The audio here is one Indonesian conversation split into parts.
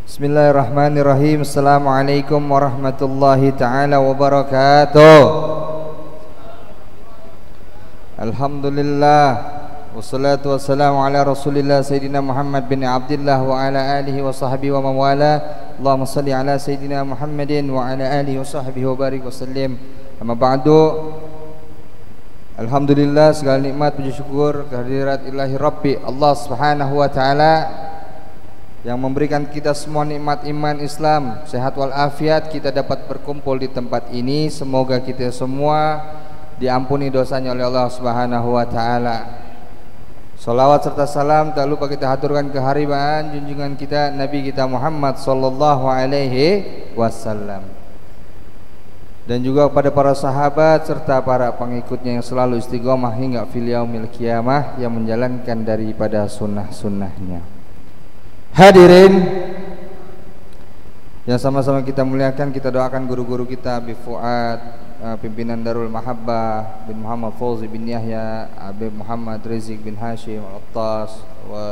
Bismillahirrahmanirrahim. Assalamualaikum warahmatullahi ta'ala wabarakatuh. Alhamdulillah, wassalatu wassalamu ala rasulillah Sayyidina Muhammad bin Abdullah wa ala alihi wa sahbihi wa mawala. Allahumma salli ala Sayyidina Muhammadin wa ala alihi wa sahbihi wa barik wa sallim. Amma ba'du. Alhamdulillah, segala nikmat puji syukur kehadirat ilahi Rabbi Allah subhanahu wa ta'ala yang memberikan kita semua nikmat iman Islam, sehat walafiat, kita dapat berkumpul di tempat ini. Semoga kita semua diampuni dosanya oleh Allah subhanahu wa ta'ala. Salawat serta salam tak lupa kita haturkan keharibaan junjungan kita Nabi kita Muhammad sallallahu alaihi wasallam, dan juga kepada para sahabat serta para pengikutnya yang selalu istiqomah hingga fil yaumil qiyamah, yang menjalankan daripada sunnah-sunnahnya. Hadirin yang sama-sama kita muliakan, kita doakan guru-guru kita, Abi Fuad, pimpinan Darul Mahabbah bin Muhammad Fauzi bin Yahya, Abi Muhammad Rizik bin Hashim Al-Attas, wa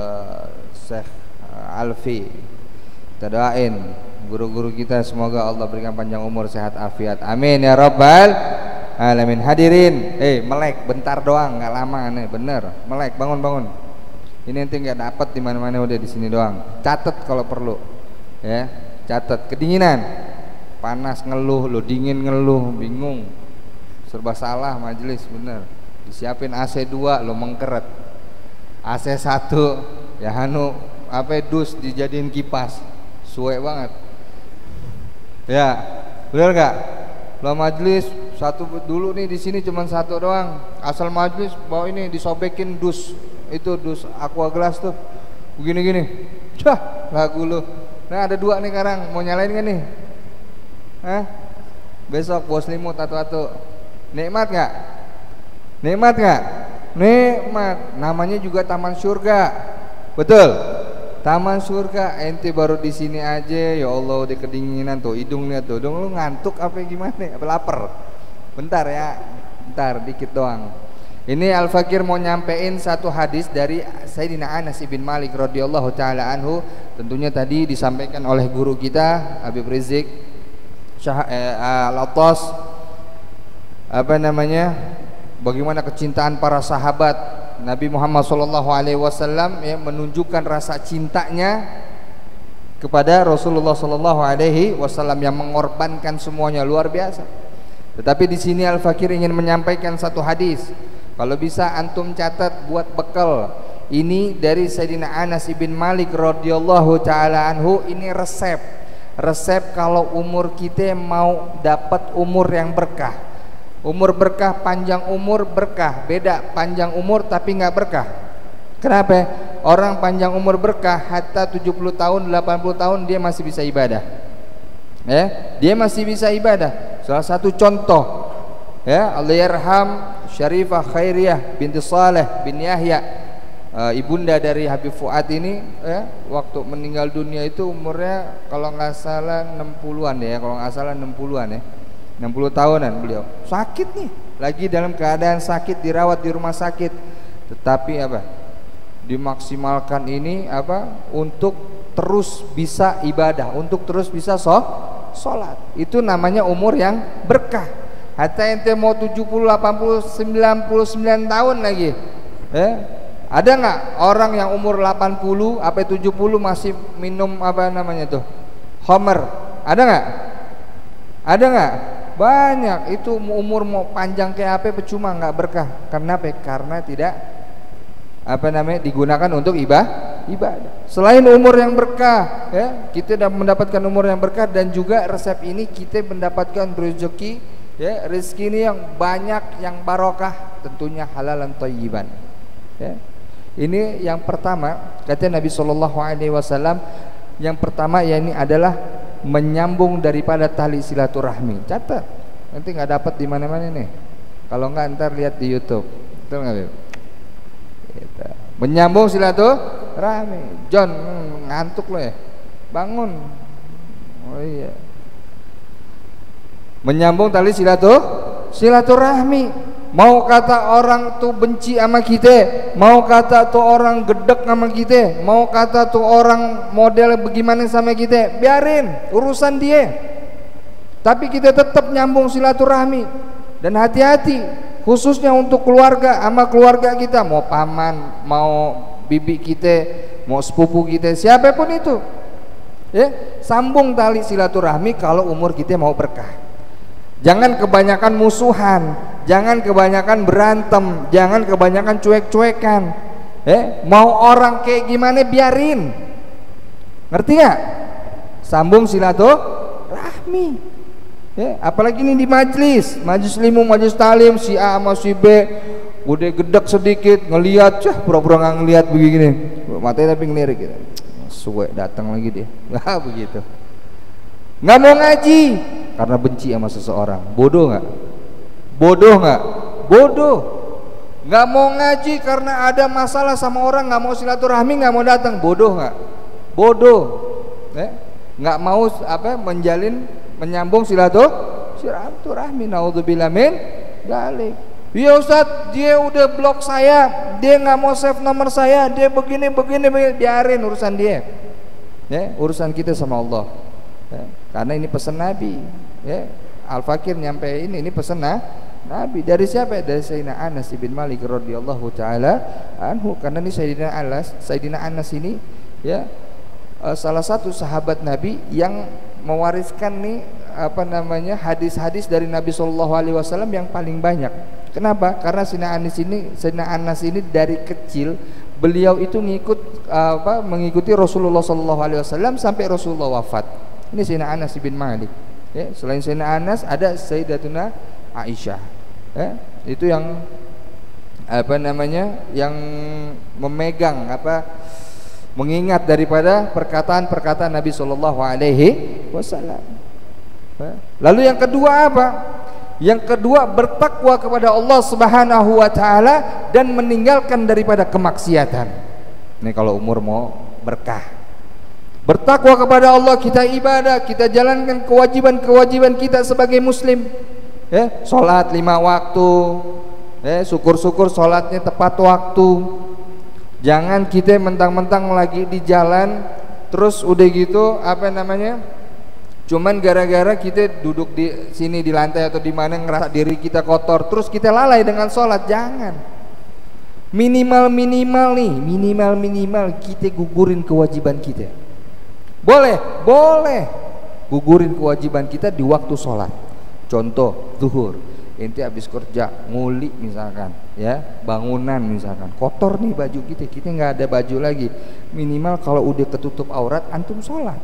Syekh Alfi. Kita doain guru-guru kita, semoga Allah berikan panjang umur, sehat afiat, amin ya rabbal alamin. Hadirin, melek bentar doang, nggak lama nih, bener. Melek, bangun. Ini nanti nggak dapat di mana-mana, udah di sini doang. Catat kalau perlu, ya. Catat. Kedinginan, panas ngeluh, lo dingin ngeluh, bingung, serba salah majelis, bener. Disiapin AC 2, lo mengkeret. AC 1, ya dus dijadiin kipas, suwe banget. Ya, bener nggak? Lo majelis satu dulu nih, di sini cuma satu doang. Asal majelis bawa ini disobekin dus. Itu dus aqua gelas tuh begini-gini, lagu lu. Nah ada 2 nih sekarang, mau nyalain kan nih? Besok bos limut atau nikmat nggak? Nikmat nggak? Nikmat. Namanya juga taman surga, betul? Taman surga. Ente baru di sini aja, ya Allah, udah kedinginan tuh, hidung lihat tuh, dong lu ngantuk apa gimana? Apa lapar? Bentar ya, bentar dikit doang. Ini Al-Fakir mau nyampein satu hadis dari Sayyidina Anas bin Malik radhiyallahu taala anhu. Tentunya tadi disampaikan oleh guru kita Habib Rizik Al-Attas, bagaimana kecintaan para sahabat Nabi Muhammad sallallahu alaihi wasallam, ya, menunjukkan rasa cintanya kepada Rasulullah sallallahu alaihi wasallam yang mengorbankan semuanya, luar biasa. Tetapi di sini Al-Fakir ingin menyampaikan satu hadis. Kalau bisa antum catat buat bekal. Ini dari Sayyidina Anas bin Malik radhiyallahu taala anhu. Ini resep kalau umur kita mau dapat umur yang berkah. Umur berkah, panjang umur berkah. Beda panjang umur tapi nggak berkah. Kenapa? Orang panjang umur berkah hatta 70 tahun, 80 tahun dia masih bisa ibadah. Ya, dia masih bisa ibadah. Salah satu contoh, ya, Allahyarham Syarifah Khairiyah binti Saleh bin Yahya, ibunda dari Habib Fuad ini, ya, waktu meninggal dunia itu umurnya kalau nggak salah 60-an ya, kalau nggak salah 60-an ya, 60 tahunan beliau. Sakit nih, lagi dalam keadaan sakit, dirawat di rumah sakit. Tetapi dimaksimalkan ini untuk terus bisa ibadah, untuk terus bisa sholat. Itu namanya umur yang berkah. Hatta ente mau 70, 80, 99 tahun lagi, ada nggak orang yang umur 80 sampai 70 masih minum Homer? Ada nggak? Ada nggak? Banyak. Itu umur mau panjang kayak apa percuma, nggak berkah. Karena karena tidak digunakan untuk ibadah. Selain umur yang berkah, ya, kita sudah mendapatkan umur yang berkah, dan juga resep ini kita mendapatkan rezeki. Ya, rezeki ini yang banyak, yang barokah, tentunya halalan thayyiban. Ya. Ini yang pertama, kata Nabi sallallahu alaihi wasallam, yang pertama ya ini adalah menyambung daripada tali silaturahmi. Catat. Nanti nggak dapat di mana-mana nih. Kalau nggak ntar lihat di YouTube. Betul nggak, Beb? Gitu. Menyambung silaturahmi. John, ngantuk lo ya? Bangun. Oh iya. Menyambung tali silaturahmi. mau kata orang tuh benci sama kita, mau kata tuh orang gedek sama kita, mau kata tuh orang model bagaimana sama kita, biarin, urusan dia. Tapi kita tetap nyambung silaturahmi. Dan hati-hati, khususnya untuk keluarga, sama keluarga kita, mau paman, mau bibi kita, mau sepupu kita, siapapun itu, ya, sambung tali silaturahmi kalau umur kita mau berkah. Jangan kebanyakan musuhan, jangan kebanyakan berantem, jangan kebanyakan cuek-cuekan. Mau orang kayak gimana biarin. Ngerti gak? Sambung silaturahmi. Apalagi ini di majelis ilmu, majelis talim, si A sama si B udah gedek sedikit, ngelihat, pura-pura nggak ngelihat begini, matanya tapi ngelirik gitu. Suwe datang lagi dia. Begitu. Nggak mau ngaji karena benci sama seseorang. Bodoh nggak? Bodoh. Nggak mau ngaji karena ada masalah sama orang, nggak mau silaturahmi, nggak mau datang. Bodoh nggak? Bodoh. Nggak mau menyambung silaturahmi. Naudzubillah min dzalik. Ya Ustaz, dia udah blok saya, dia nggak mau save nomor saya, dia begini, biarin urusan dia. Urusan kita sama Allah. Karena ini pesan Nabi. Al-Fakir nyampe ini pesan Nabi. Dari siapa? Dari Sayyidina Anas bin Malik radhiyallahu taala anhu. Karena ini Sayyidina Anas ini salah satu sahabat Nabi yang mewariskan hadis-hadis dari Nabi Shallallahu Alaihi Wasallam yang paling banyak. Kenapa? Karena Sayyidina Anas ini dari kecil beliau itu mengikuti Rasulullah Shallallahu Alaihi Wasallam sampai Rasulullah wafat. Ini Sayyidina Anas bin Malik. Selain Sayyidina Anas ada Sayyidatuna Aisyah. Itu yang yang memegang mengingat daripada perkataan Nabi Shallallahu Alaihi Wasallam. Lalu yang kedua apa? Yang kedua, bertakwa kepada Allah Subhanahu wa taala dan meninggalkan daripada kemaksiatan. Ini kalau umur mau berkah. Bertakwa kepada Allah, kita ibadah, kita jalankan kewajiban-kewajiban kita sebagai muslim. Salat 5 waktu. Syukur-syukur salatnya tepat waktu. Jangan kita mentang-mentang lagi di jalan terus udah gitu cuman gara-gara kita duduk di sini di lantai atau di mana ngerasa diri kita kotor terus kita lalai dengan sholat. Jangan. Minimal kita gugurin kewajiban kita. Boleh gugurin kewajiban kita di waktu sholat. Contoh zuhur, ente habis kerja nguli misalkan, bangunan misalkan kotor nih baju kita nggak ada baju lagi. Minimal kalau udah ketutup aurat antum sholat.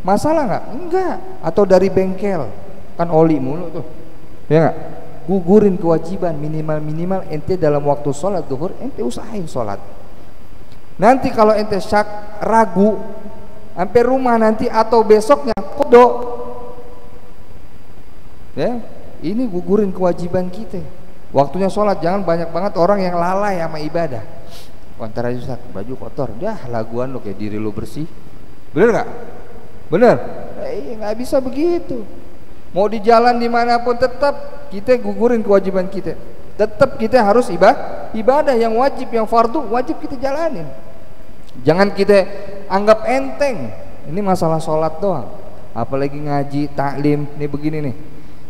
Masalah nggak? Enggak. Atau dari bengkel kan oli mulu tuh, ya nggak? Gugurin kewajiban minimal ente dalam waktu sholat zuhur ente usahain sholat. Nanti kalau ente ragu sampai rumah nanti atau besoknya kodok, ini gugurin kewajiban kita. Waktunya sholat, jangan banyak banget orang yang lalai sama ibadah. Ntar aja Ustaz, baju kotor, laguan lo kayak diri lo bersih. Bener nggak? Bener? Nggak bisa begitu. Mau di jalan dimanapun tetap kita gugurin kewajiban kita. Tetap kita harus ibadah yang wajib, yang fardu wajib kita jalanin. Jangan kita anggap enteng. Ini masalah sholat doang. Apalagi ngaji, taklim, nih begini nih.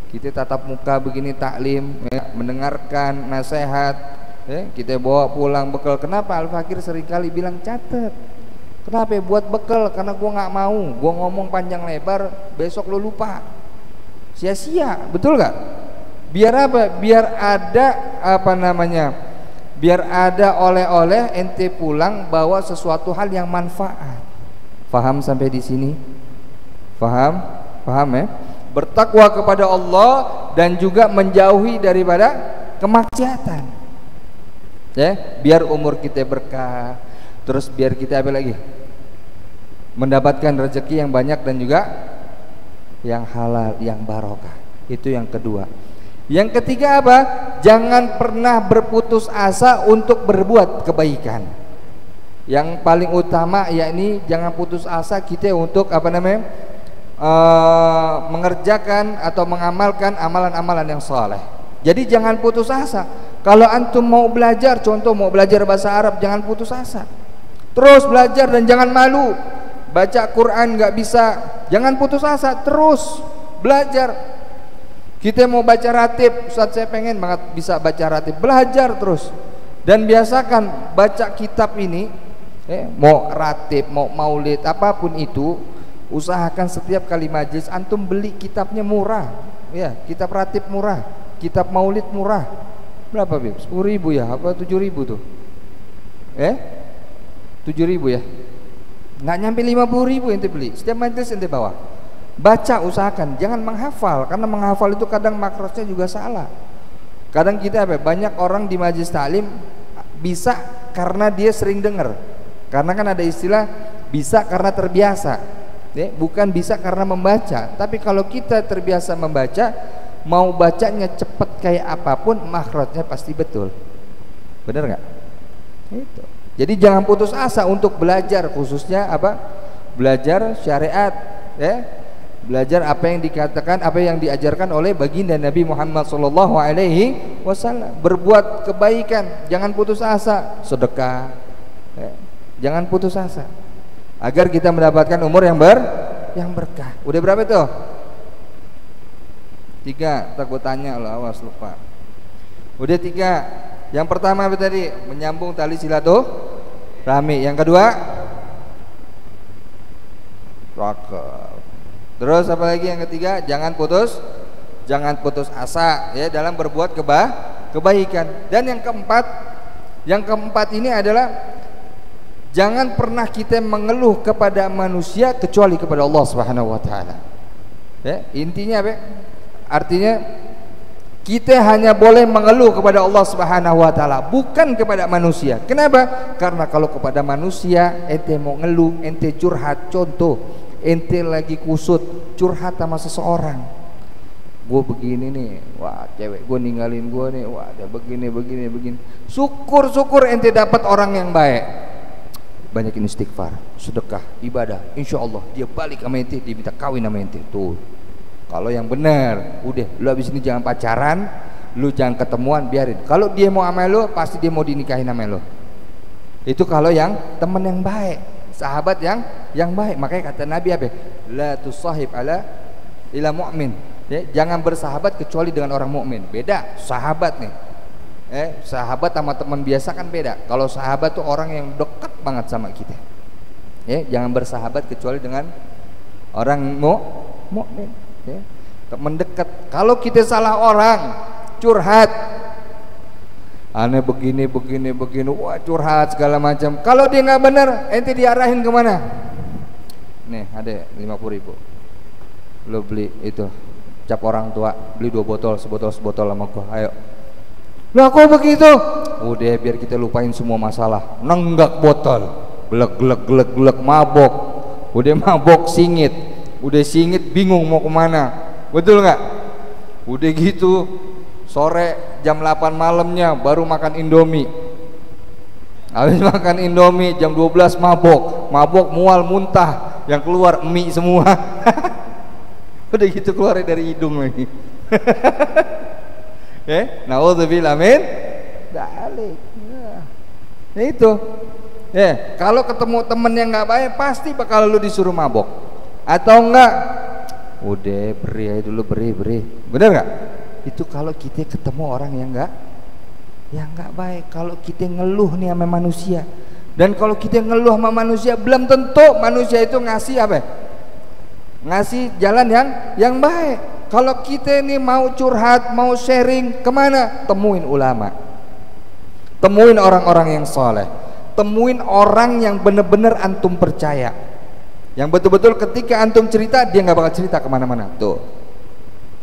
Kita tatap muka begini taklim, mendengarkan nasihat, kita bawa pulang bekal. Kenapa Al-Fakir seringkali bilang catat? Kenapa? Buat bekal, karena gua nggak mau gua ngomong panjang lebar besok lo lupa, sia-sia, betul nggak? Biar apa? Biar ada oleh-oleh ente pulang bawa sesuatu hal yang manfaat. Faham sampai di sini? Paham ya? Bertakwa kepada Allah dan juga menjauhi daripada kemaksiatan. Biar umur kita berkah. Terus biar kita mendapatkan rezeki yang banyak dan juga yang halal, yang barokah. Itu yang kedua. Yang ketiga apa? Jangan pernah berputus asa untuk berbuat kebaikan. Yang paling utama yakni jangan putus asa kita untuk mengerjakan atau mengamalkan amalan-amalan yang saleh. Jadi jangan putus asa. Kalau antum mau belajar, contoh mau belajar bahasa Arab, jangan putus asa. Terus belajar dan jangan malu. Baca Quran nggak bisa, jangan putus asa, terus belajar. Kita mau baca ratib, Ustaz saya pengen banget bisa baca ratib, belajar terus. Dan biasakan baca kitab ini, mau ratib, mau maulid, apapun itu, usahakan setiap kali majelis antum beli kitabnya murah. Ya, kitab ratib murah, kitab maulid murah. Berapa Bib? 10.000 ya? Apa 7.000 tuh? 7.000 ya? Nggak nyampe 50.000 ente beli. Setiap majelis ente bawa. Baca, usahakan, jangan menghafal, karena menghafal itu kadang makrosnya juga salah. Kadang kita banyak orang di majelis taklim bisa karena dia sering dengar. Karena kan ada istilah bisa karena terbiasa, bukan bisa karena membaca. Tapi kalau kita terbiasa membaca, mau bacanya cepat kayak apapun, makhrajnya pasti betul. Benar nggak? Itu. Jadi jangan putus asa untuk belajar, khususnya apa? Belajar syariat, belajar apa yang dikatakan, apa yang diajarkan oleh baginda Nabi Muhammad SAW. Berbuat kebaikan, jangan putus asa. Sedekah, jangan putus asa, agar kita mendapatkan umur yang berkah. Udah berapa tuh? 3, takut tanya loh, awas lupa. Udah 3. Yang pertama apa tadi? Menyambung tali silaturahmi. Yang kedua, rokok. Terus apa lagi yang ketiga? Jangan putus asa ya dalam berbuat kebaikan. Dan yang keempat ini adalah jangan pernah kita mengeluh kepada manusia kecuali kepada Allah Subhanahu wa taala. Ya, intinya apa? Artinya kita hanya boleh mengeluh kepada Allah Subhanahu wa taala, bukan kepada manusia. Kenapa? Karena kalau kepada manusia ente mau ngeluh, ente curhat, contoh ente lagi kusut, curhat sama seseorang. Gue begini nih, wah cewek gue ninggalin gue nih, wah ada begini. Syukur ente dapat orang yang baik. Banyakin istighfar, sedekah, ibadah, insya Allah dia balik sama ente, dia minta kawin sama ente. Tuh, kalau yang benar, udah lu abis ini jangan pacaran, lu jangan ketemuan, biarin. Kalau dia mau sama lu, pasti dia mau dinikahin sama lu. Itu kalau yang teman yang baik, sahabat yang baik. Makanya kata Nabi apa? La tusahib ila mu'min. Ya, jangan bersahabat kecuali dengan orang mukmin. Beda sahabat nih. Sahabat sama teman biasa kan beda. Kalau sahabat tuh orang yang dekat banget sama kita. Jangan bersahabat kecuali dengan orang mukmin. Teman dekat. Kalau kita salah orang, curhat, aneh begini, wah curhat segala macam. Kalau dia nggak benar, ente diarahin kemana? Nih ada 50.000, lo beli itu cap orang tua, beli 2 botol, sebotol sama gua, ayo. Lah kok begitu? Udah biar kita lupain semua masalah. Nenggak botol, glek mabok, udah mabok singit. Udah singit bingung mau kemana, betul nggak? Udah gitu sore jam 8 malamnya baru makan Indomie. Habis makan Indomie jam 12 mabok mual muntah, yang keluar mie semua. Udah gitu keluar dari hidung lagi. Naudzubillah min dzalik. Nah itu. Kalau ketemu temen yang nggak baik pasti bakal lu disuruh mabok. Atau enggak, udah beri dulu, beri, bener nggak? Itu kalau kita ketemu orang yang nggak baik. Kalau kita ngeluh nih sama manusia, dan kalau kita ngeluh sama manusia, belum tentu manusia itu ngasih apa? Ngasih jalan yang baik. Kalau kita ini mau curhat, mau sharing, kemana? Temuin ulama, temuin orang-orang yang soleh, temuin orang yang bener-bener antum percaya, yang betul-betul ketika antum cerita dia nggak bakal cerita kemana-mana. Tuh,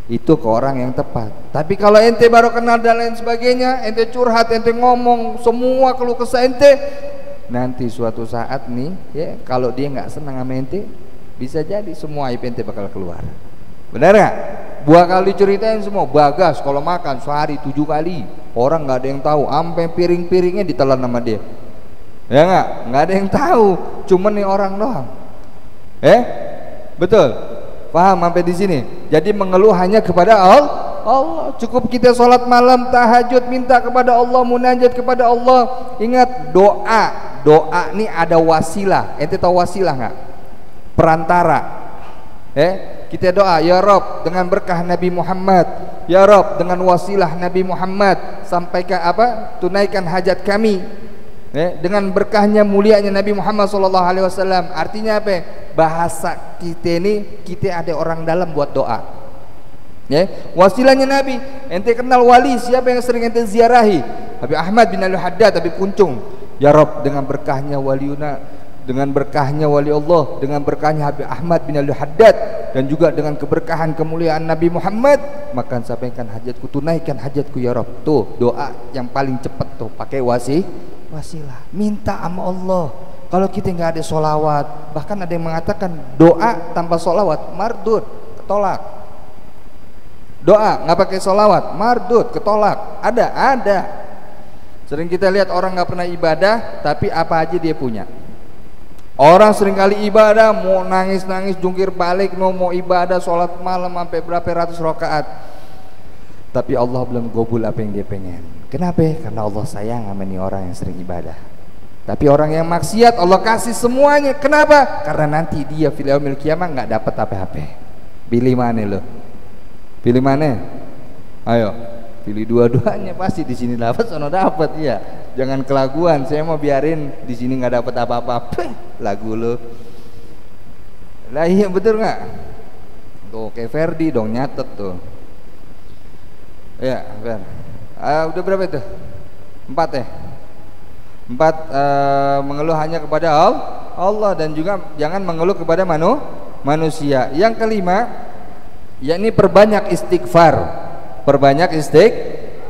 itu ke orang yang tepat. Tapi kalau ente baru kenal dan lain sebagainya, ente curhat, ente ngomong semua keluh kesah ente, nanti suatu saat nih kalau dia nggak senang sama ente, bisa jadi semua aib ente bakal keluar. Benar nggak? 2 kali ceritain semua. Bagas kalau makan sehari 7 kali, orang nggak ada yang tahu, sampai piring-piringnya ditelan sama dia. Ya nggak ada yang tahu, cuman nih orang doang. Betul, paham sampai di sini. Jadi mengeluh hanya kepada Allah. Cukup kita sholat malam, tahajud, minta kepada Allah, munajat kepada Allah. Ingat doa ini ada wasilah. Ente tahu wasilah nggak? Perantara. Kita doa, ya Rob dengan berkah Nabi Muhammad, ya Rob dengan wasilah Nabi Muhammad, sampaikan tunaikan hajat kami. Dengan berkahnya mulianya Nabi Muhammad SAW. Artinya apa? Bahasa kita ini, kita ada orang dalam buat doa. Wasilahnya Nabi. Ente kenal wali siapa yang sering ente ziarahi? Habib Ahmad bin Al-Haddad, Habib Kuncung. Ya Rob dengan berkahnya waliuna, dengan berkahnya wali Allah, dengan berkahnya Habib Ahmad bin Al-Haddad, dan juga dengan keberkahan kemuliaan Nabi Muhammad, maka sampaikan hajatku, tunaikan hajatku ya Rob. Tuh doa yang paling cepat tuh, pakai wasilah, minta sama Allah. Kalau kita nggak ada solawat, bahkan ada yang mengatakan doa tanpa solawat mardud, ketolak. Doa nggak pakai solawat mardud, ketolak. Ada. Sering kita lihat orang nggak pernah ibadah, tapi apa aja dia punya. Orang seringkali ibadah mau nangis-nangis jungkir balik, mau ibadah sholat malam sampai berapa ratus rakaat, tapi Allah belum gobul apa yang dia pengen. Kenapa? Karena Allah sayang sama nih orang yang sering ibadah. Tapi orang yang maksiat Allah kasih semuanya. Kenapa? Karena nanti dia fil yaumil qiyamah nggak dapat apa-apa. Pilih mana lo? Pilih mana? Ayo, pilih dua-duanya, pasti di sini dapat, sono dapat ya. Jangan kelaguan, saya mau biarin di sini nggak dapat apa-apa. Lagu lo. Lah iya betul nggak? Tuh kayak Ferdi dong nyatet tuh. Ya, Fer. Udah berapa itu? 4 ya? 4 mengeluh hanya kepada Allah, dan juga jangan mengeluh kepada manusia. Yang kelima, yakni perbanyak istighfar. Perbanyak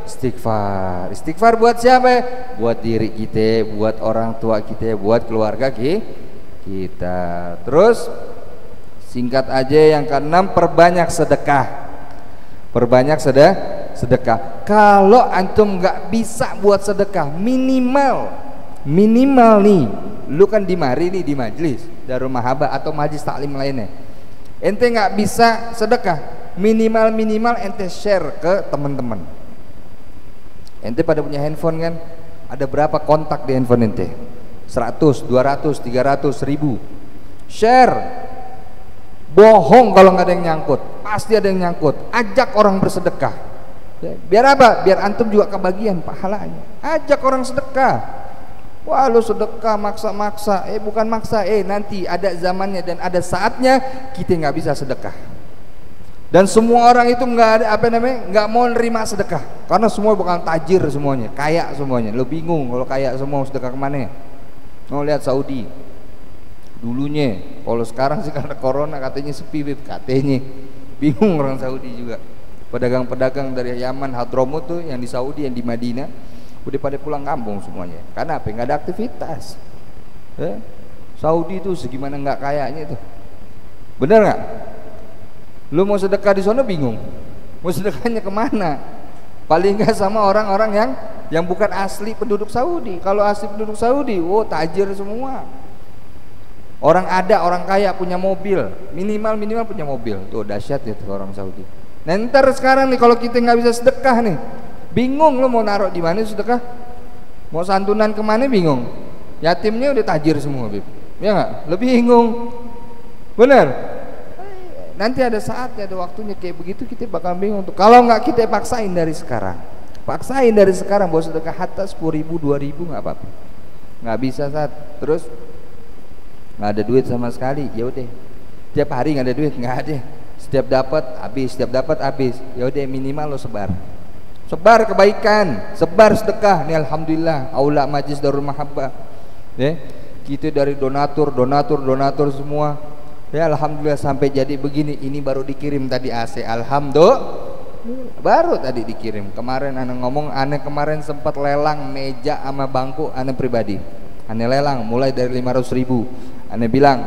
istighfar. Istighfar buat siapa? Buat diri kita, buat orang tua kita, buat keluarga kita. Terus singkat aja yang keenam, perbanyak sedekah. Perbanyak sedekah. Kalau antum nggak bisa buat sedekah, minimal nih, lu kan di mari nih di majlis Darul Mahabah atau majlis taklim lainnya, ente nggak bisa sedekah, minimal ente share ke teman-teman. Ente pada punya handphone kan, ada berapa kontak di handphone ente? 100, 200, 300, 1000. Share. Bohong kalau nggak ada yang nyangkut, pasti ada yang nyangkut. Ajak orang bersedekah. Biar apa? Biar antum juga kebagian pahalanya. Ajak orang sedekah. Wah lu sedekah maksa-maksa. Bukan maksa. Nanti ada zamannya dan ada saatnya kita nggak bisa sedekah. Dan semua orang itu nggak ada nggak mau nerima sedekah, karena semua bukan tajir semuanya, kaya semuanya. Lu bingung kalau kaya semua sedekah kemana? Mau lihat Saudi dulunya, kalau sekarang sih karena corona katanya sepi, katanya. Bingung orang Saudi juga. Pedagang-pedagang dari Yaman, Hadramut tuh yang di Saudi, yang di Madinah, udah pada pulang kampung semuanya. Karena apa? Nggak ada aktivitas. Saudi tuh segimana nggak kayaknya tuh. Bener nggak? Lu mau sedekah di sana bingung. Mau sedekahnya kemana? Paling nggak sama orang-orang yang bukan asli penduduk Saudi. Kalau asli penduduk Saudi, tajir semua. Orang kaya punya mobil, minimal punya mobil. Tuh dahsyat ya tuh orang Saudi. Nah ntar sekarang nih kalau kita nggak bisa sedekah nih, bingung lo mau naruh di mana sedekah, mau santunan kemana bingung. Yatimnya udah tajir semua, Bib. Ya nggak? Lebih bingung. Bener? Nanti ada saatnya, ada waktunya kayak begitu kita bakal bingung tuh. Kalau nggak kita paksain dari sekarang, bawa sedekah hatta 10.000, 2.000 nggak apa-apa. Nggak bisa saat terus nggak ada duit sama sekali, ya udah tiap hari nggak ada duit, nggak ada, setiap dapat habis, ya udah minimal lo sebar kebaikan, sebar sedekah nih. Alhamdulillah aula majlis Darul Mahabbah kita dari donatur semua ya, alhamdulillah sampai jadi begini. Ini baru dikirim tadi AC, alhamdulillah baru tadi dikirim. Kemarin kemarin sempat lelang meja sama bangku pribadi, lelang mulai dari 500.000. Ane bilang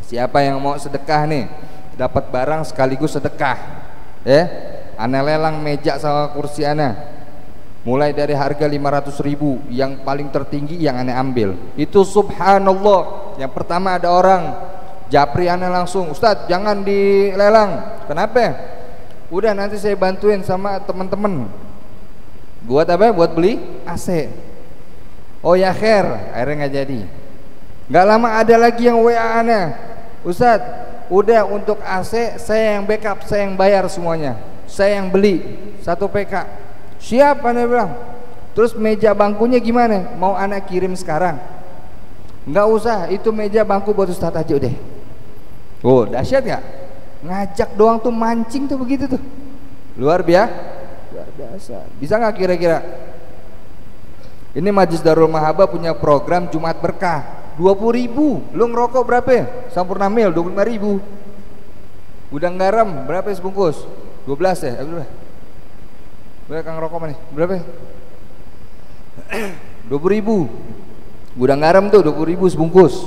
siapa yang mau sedekah nih dapat barang sekaligus sedekah, ane lelang meja sama kursi mulai dari harga 500.000, yang paling tertinggi yang ane ambil itu. Subhanallah, yang pertama ada orang japri ane langsung, Ustadz jangan dilelang. Kenapa? Udah nanti saya bantuin sama teman-teman. Buat apa? Buat beli AC. Oh ya khair, akhirnya nggak jadi. Nggak lama ada lagi yang WA-nya, Ustadz, udah untuk AC saya yang backup, saya yang bayar semuanya, saya yang beli 1 PK. Siap, Anda bilang. Terus meja bangkunya gimana? Mau anak kirim sekarang? Nggak usah, itu meja bangku buat Ustadz aja deh. Oh, dahsyat nggak? Ngajak doang tuh mancing tuh begitu tuh. Luar biasa. Bisa nggak kira-kira? Ini Majlis Darul Mahabah punya program Jumat Berkah. 20.000. Lu ngerokok berapa ya? Sampurna Mil 25.000. Udang garam berapa ya sebungkus? 12 ya? Berapa Kang rokok mana? Berapa ya? 20.000. Udang garam tuh 20.000 sebungkus.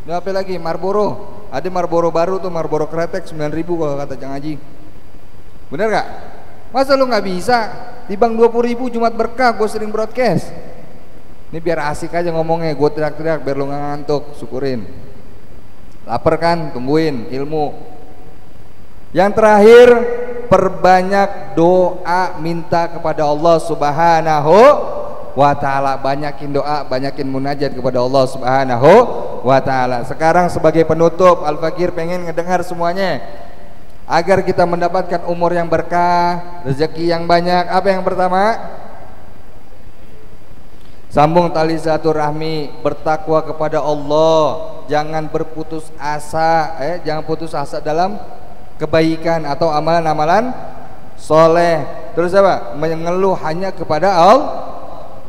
Ini apa lagi? Marlboro. Ada Marlboro baru tuh, Marlboro Kretek 9.000 kalau kata Cang Haji. Bener gak? Masa lu gak bisa? Dibang 20.000 Jumat Berkah, gue sering broadcast. Ini biar asik aja ngomongnya, gue teriak-teriak biar lu gak ngantuk, syukurin. Lapar kan? Tungguin ilmu. Yang terakhir, perbanyak doa minta kepada Allah Subhanahu wa ta'ala. Banyakin doa, banyakin munajat kepada Allah Subhanahu wa ta'ala. Sekarang sebagai penutup, Al-Fakir pengen ngedengar semuanya agar kita mendapatkan umur yang berkah, rezeki yang banyak. Apa yang pertama? Sambung tali silaturahmi, bertakwa kepada Allah, jangan berputus asa, jangan putus asa dalam kebaikan atau amalan-amalan soleh. Terus apa? Mengeluh hanya kepada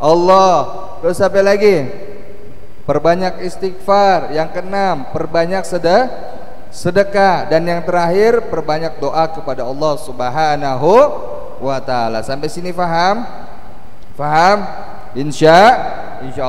Allah. Terus apa lagi? Perbanyak istighfar. Yang keenam, perbanyak sedekah. Dan yang terakhir, perbanyak doa kepada Allah Subhanahu wa ta'ala. Sampai sini paham? Paham? Insya Allah.